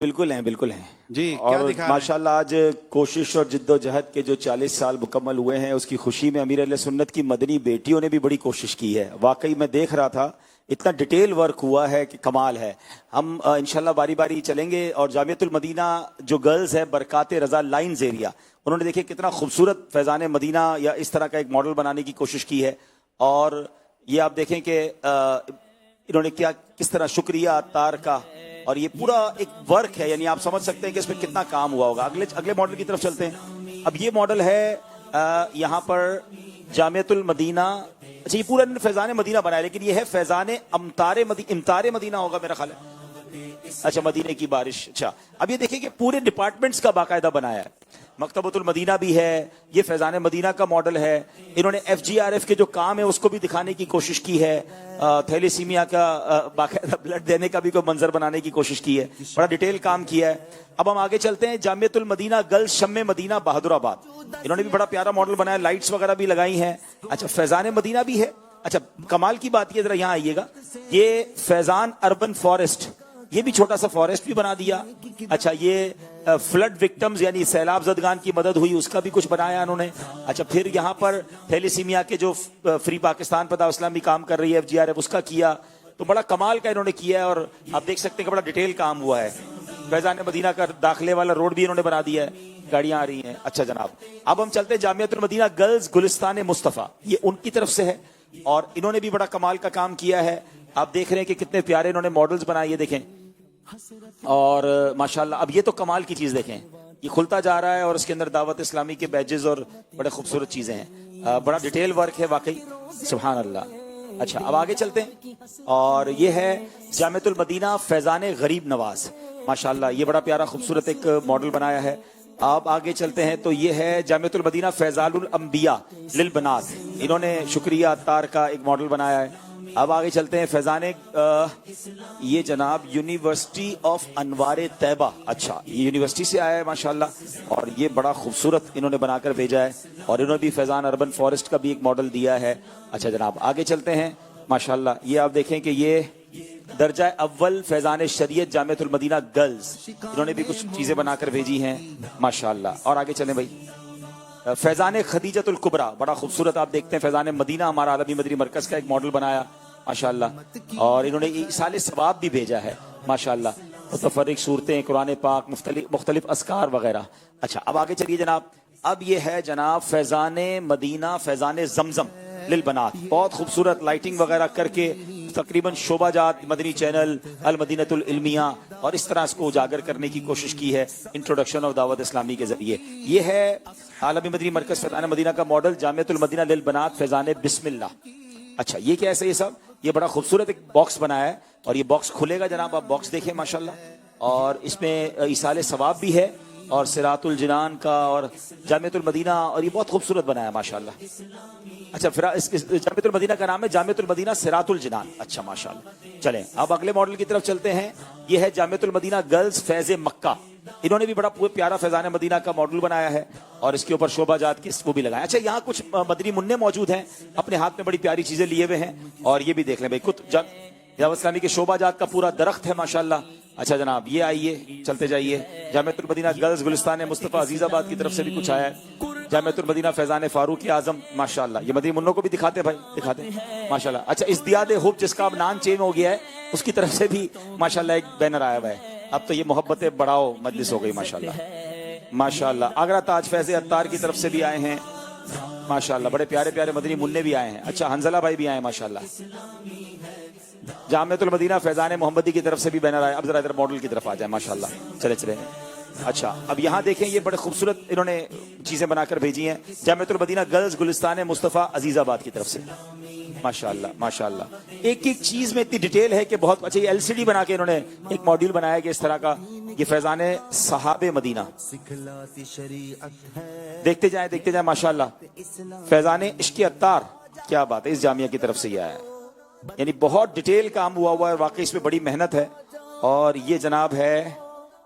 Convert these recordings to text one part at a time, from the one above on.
بالکل ہیں بالکل ہیں جی اور کیا دکھا ماشاءاللہ آج کوشش اور جدوجہد کے جو 40 سال مکمل ہوئے ہیں اس کی خوشی میں امیر اہل سنت کی مدنی بیٹیوں نے بھی بڑی کوشش کی ہے. واقعی میں دیکھ رہا تھا اتنا ڈیٹیل ورک ہوا ہے کہ کمال ہے. ہم انشاءاللہ باری باری چلیں گے. اور جامعۃ المدینہ جو گرلز ہے برکات رضا لائنز ایریا, انہوں نے دیکھیں کتنا خوبصورت فیضان مدینہ یا اس طرح کا ایک ماڈل بنانے کی کوشش کی ہے. اور یہ آپ دیکھیں کہ انہوں نے کیا کس طرح شکریہ عطار کا, اور یہ پورا ایک ورک ہے, یعنی آپ سمجھ سکتے ہیں کہ اس میں کتنا کام ہوا ہوگا. اگلے ماڈل کی طرف چلتے ہیں. اب یہ ماڈل ہے یہاں پر جامعۃ المدینہ. اچھا یہ پورا فیضان مدینہ بنایا, لیکن یہ ہے فیضان امطار مدینہ ہوگا میرا خیال ہے. اچھا مدینے کی بارش. اچھا اب یہ دیکھیں کہ پورے ڈپارٹمنٹس کا باقاعدہ بنایا ہے. مکتبۃ المدینہ بھی ہے, یہ فیضان مدینہ کا ماڈل ہے. انہوں نے FGRF کے جو کام ہے اس کو بھی دکھانے کی کوشش کی ہے. تھیلیسیمیا کا باقاعدہ بلڈ دینے کا بھی کوئی منظر بنانے کی کوشش کی ہے. بڑا ڈیٹیل کام کیا ہے. اب ہم آگے چلتے ہیں. جامعۃ المدینہ گرلز شمع مدینہ بہادر آباد, انہوں نے بھی بڑا پیارا ماڈل بنایا, لائٹس وغیرہ بھی لگائی ہیں. اچھا فیضان مدینہ بھی ہے. اچھا کمال کی بات یہ ذرا یہاں آئیے گا, یہ فیضان اربن فارسٹ, یہ بھی چھوٹا سا فارسٹ بھی بنا دیا. اچھا یہ فلڈ وکٹمز یعنی سیلاب زدگان کی مدد ہوئی اس کا بھی کچھ بنایا انہوں نے. اچھا پھر یہاں پر تھیلیسیمیا کے جو فری پاکستان پتہ اسلامی کام کر رہی ہے FGRF, اس کا کیا. تو بڑا کمال کا انہوں نے کیا ہے, اور آپ دیکھ سکتے ہیں کہ بڑا ڈیٹیل کام ہوا ہے. فیضان مدینہ کا داخلے والا روڈ بھی انہوں نے بنا دیا ہے, گاڑیاں آ رہی ہیں. اچھا جناب اب ہم چلتے ہیں جامعۃ المدینہ گرلز گلستان مصطفیٰ, یہ ان کی طرف سے ہے, اور انہوں نے بھی بڑا کمال کا کام کیا ہے. آپ دیکھ رہے ہیں کہ کتنے پیارے انہوں نے ماڈلز بنائے, یہ دیکھیں. اور ماشاءاللہ اب یہ تو کمال کی چیز دیکھیں, یہ کھلتا جا رہا ہے اور اس کے اندر دعوت اسلامی کے بیجز اور بڑے خوبصورت چیزیں ہیں. بڑا ڈیٹیل ورک ہے واقعی, سبحان اللہ. اچھا اب آگے چلتے ہیں, اور یہ ہے جامعۃ المدینہ فیضان غریب نواز. ماشاءاللہ یہ بڑا پیارا خوبصورت ایک ماڈل بنایا ہے. آپ آگے چلتے ہیں تو یہ ہے جامعۃ المدینہ فیضان الانبیاء للبنات, انہوں نے شکریہ عطار کا ایک ماڈل بنایا ہے. اب آگے چلتے ہیں فیضان یہ جناب یونیورسٹی آف انوار طیبہ. اچھا یہ یونیورسٹی سے آیا ہے ماشاءاللہ, اور یہ بڑا خوبصورت انہوں نے بنا کر بھیجا ہے, اور انہوں نے بھی فیضان اربن فارسٹ کا بھی ایک ماڈل دیا ہے. اچھا جناب آگے چلتے ہیں. ماشاءاللہ یہ آپ دیکھیں کہ یہ درجہ اول فیضان شریعت جامعۃ المدینہ گرلز, انہوں نے بھی کچھ چیزیں بنا کر بھیجی ہیں ماشاءاللہ. اور آگے چلیں بھائی, فیضان خدیجۃ الکبریٰ, بڑا خوبصورت آپ دیکھتے ہیں فیضان مدینہ ہمارا عالمی مدنی مرکز کا ایک ماڈل بنایا ماشاءاللہ. اور انہوں نے ایصال ثواب بھی بھیجا ہے ماشاءاللہ, متفرق صورتیں, قرآن پاک, مختلف اذکار وغیرہ. اچھا اب آگے چلیے جناب. اب یہ ہے جناب فیضان مدینہ فیضان زمزم للبنات, بہت خوبصورت لائٹنگ وغیرہ کر کے تقریباً شعبہ جات مدنی چینل المدینۃ العلمیہ اور اس طرح اس کو اجاگر کرنے کی کوشش کی ہے انٹروڈکشن آف دعوت اسلامی کے ذریعے. یہ ہے عالمی مدنی مرکز فیضان مدینہ کا ماڈل جامعۃ المدینہ للبنات فیضان بسم اللہ. اچھا یہ کیسے, یہ سب یہ بڑا خوبصورت ایک باکس بنایا ہے, اور یہ باکس کھلے گا جناب, آپ باکس دیکھیں ماشاءاللہ. اور اس میں ایصال ثواب بھی ہے, اور صراط الجنان کا, اور جامعۃ المدینہ, اور یہ بہت خوبصورت بنایا ماشاءاللہ. اچھا جامعۃ المدینہ کا نام ہے جامعۃ المدینہ صراط الجنان. اچھا ماشاءاللہ. چلیں اب اگلے ماڈل کی طرف چلتے ہیں. یہ ہے جامعۃ المدینہ گرلز فیض مکہ, انہوں نے بھی بڑا پیارا فیضان مدینہ کا ماڈل بنایا ہے, اور اس کے اوپر شعبہ جات کے وہ بھی لگایا. اچھا یہاں کچھ مدنی منع موجود ہیں, اپنے ہاتھ میں بڑی پیاری چیزیں لیے ہوئے ہیں, اور یہ بھی دیکھ لیں بھائی دعوت اسلامی کے شعبہ جات کا پورا درخت ہے ماشاءاللہ. اچھا جناب یہ آئیے چلتے جائیے. جامعۃ المدینہ گرلز گلستان مصطفیٰ عزیز آباد کی طرف سے بھی کچھ آیا ہے. جامعۃ المدینہ فیضان فاروق اعظم ماشاءاللہ, یہ مدنی منوں کو بھی دکھاتے بھائی, دکھاتے ماشاءاللہ. اچھا ازدیاد حب جس کا اب نام چینج ہو گیا ہے, اس کی طرف سے بھی ماشاءاللہ ایک بینر آیا ہوا ہے. اب تو یہ محبت بڑھاؤ مجلس ہو گئی ماشاءاللہ ماشاءاللہ. آگرہ تاج فیض عطار کی طرف سے بھی آئے ہیں ماشاءاللہ, بڑے پیارے پیارے مدنی منع بھی آئے ہیں. اچھا حنزلہ بھائی بھی آئے ہیں ماشاءاللہ. جامعۃ المدینہ فیضان محمدی کی طرف سے بھی بینر آئے. اب ذرا ادھر ماڈل کی طرف آ جائیں ماشاءاللہ. چلے. اچھا اب یہاں دیکھیں یہ بڑے خوبصورت انہوں نے چیزیں بنا کر بھیجی ہیں جامعۃ المدینہ گرلز گلستان مصطفیٰ عزیز آباد کی طرف سے ماشاءاللہ ماشاءاللہ. ایک ایک چیز میں اتنی ڈیٹیل ہے کہ بہت اچھا. یہ LCD بنا کے انہوں نے ایک ماڈیول بنایا کہ اس طرح کا, یہ فیضان صحاب مدینہ, دیکھتے جائیں ماشاءاللہ. فیضان عشق عطار, کیا بات ہے, اس جامعہ کی طرف سے یہ آیا ہے. یعنی بہت ڈیٹیل کام ہوا ہے, واقعی اس میں بڑی محنت ہے. اور یہ جناب ہے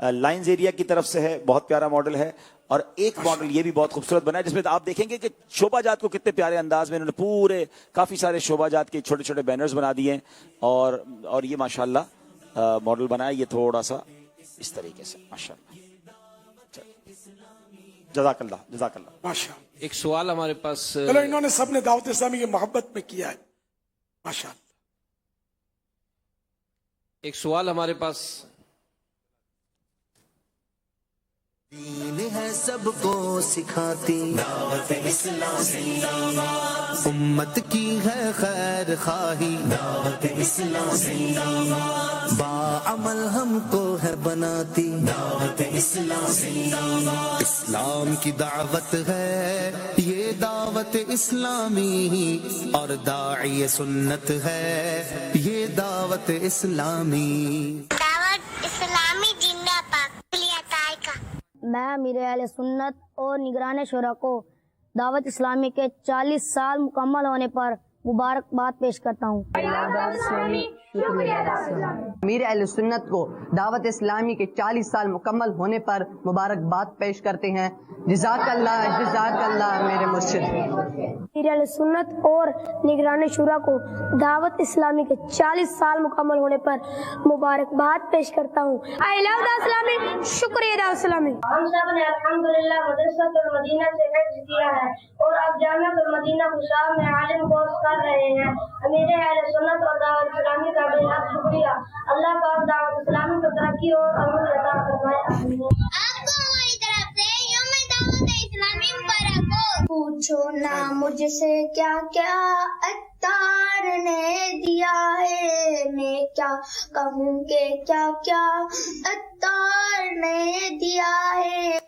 لائنز ایریا کی طرف سے ہے, بہت پیارا ماڈل ہے. اور ایک ماڈل یہ بھی بہت خوبصورت بنا ہے جس میں آپ دیکھیں گے کہ شوبھا جات کو کتنے پیارے انداز میں انہوں نے پورے کافی سارے شوبھا جات کے چھوٹے چھوٹے بینرز بنا دیے ہیں, اور یہ ماشاءاللہ ماڈل بنا ہے یہ تھوڑا سا اس طریقے سے ماشاءاللہ. جزاک اللہ. ماشاء اللہ. ایک سوال ہمارے پاس چلو انہوں نے سب نے دعوت اسلامی کی محبت میں کیا ہے ماشاء اللہ. ایک سوال ہمارے پاس دین ہے سب کو سکھاتی دعوت اسلامی, امت کی ہے خیر خواہی دعوت اسلامی, باعمل ہم کو ہے بناتی دعوت اسلامی. اسلام کی دعوت ہے یہ دعوت اسلامی, اور داعی سنت ہے یہ دعوت اسلامی. دعوت اسلامی زندہ باد. میں امیر اہل سنت اور نگران شورا کو دعوت اسلامی کے 40 سال مکمل ہونے پر مبارکباد پیش کرتا ہوں. امیر اہل سنت کو دعوت اسلامی کے 40 سال مکمل ہونے پر مبارکباد پیش کرتے ہیں. جزاک اللہ میرے مرشد. امیر اہل سنت اور نگران شورا کو دعوت اسلامی کے 40 سال مکمل ہونے پر مبارکباد پیش کرتا ہوں. I love the اسلامی. شکریہ دا اسلامی. ہم سب نے الحمدللہ مدرسۃ المدینہ سے حفظ کیا ہے اور اب جامعۃ المدینہ خوشاب میں عالم کورس کر رہے ہیں. امیر اہل سنت اور دعوت اسلامی کا بے حد شکریہ. اللہ پاک دعوت اسلامی کو ترقی اور عمل عطا فرمائے. آپ کو ہماری طرف سے یوم دعوت اسلامی مبارک ہو. پوچھو نہ مجھ سے کیا کیا اتار نے دیا ہے, میں کیا کہوں کہ کیا کیا اتار نے دیا ہے.